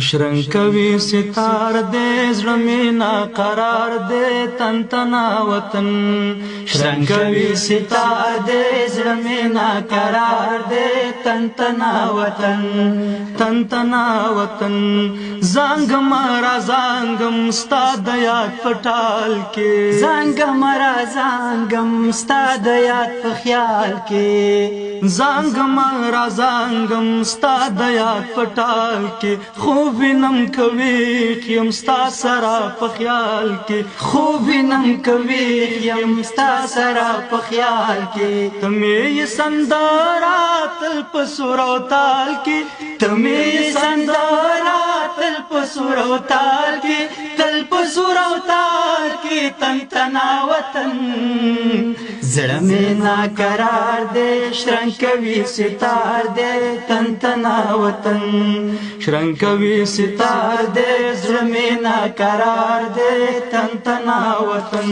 شرنکوي ستار دې زړه مې ناقرار دې تن تنا وطن شرنکوي ستار دې زړه مې ناقرار دې تن تنا وطن تن تنا وطن زنګم را زنګم ستا د یاد پټال کې زنګم را زنګم ستا د یاد په خیال کې زنګم را زنګم ستا د یاد پټال کې خوب نم کوي یم ستا سره په خیال کې خوب نم کوي یم ستا سره په خیال کې تمې سندرا تل په سور او تال کې تمې سندرا تل په سور او تال کې تل په سور او تال کې تن تنا وطن زړه مې ناقرار دې شرنکوي ستار دې تن تنا وطن شرنکوي ستار دې زړه مې ناقرار دې تن تنا وطن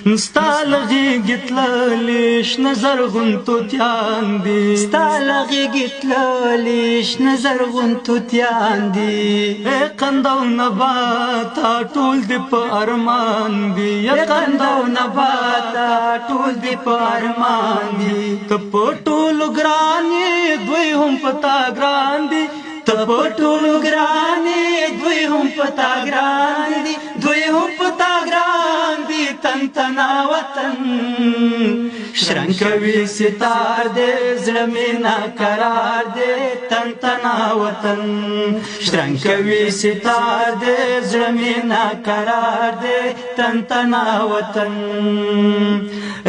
ستا لغېږې تللې شنه زرغون توتیان دي ستا لغېږې تللې شنه زرغون توتیان دي قند او نباته ټول دې په ارمان دي قند او نباته ټول دې په ارمان دي ته په ټولو ګران یې دوی هم په تا ګران دي ته په ټولو ګران یې دوی هم په تا ګران دي دوی هم په تا ګران دي تن تنا وطن شرنکوي ستار دې زړه مې ناقرار دې تن تنا وطن شرنکوي ستار دې زړه مې ناقرار دې تن تنا وطن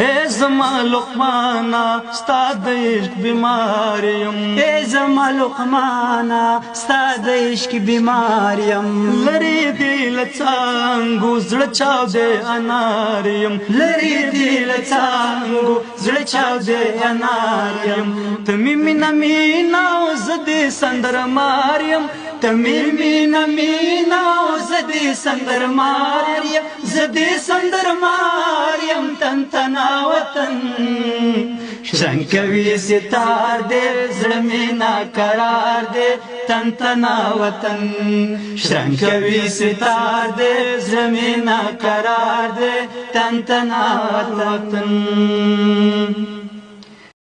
اے زما لقمانا ستا د عشق بیمار یم اے زما لقمانا ستا د عشق بیمار یم لرې دې له څانګو زړه چاودې انار یم لرې دې له څانګو زړه چاودې انار یم ته مې مینه مینه او زه دې سندرمار یم ته مې مینه مینه او زه دې سندرمار یم زه دې سندرمار یم تن تنا وطن شرنکوي ستار دې زړه مې ناقرار دې تن تنا وطن شرنکوي ستار دې زړه مې ناقرار دې تن تنا وطن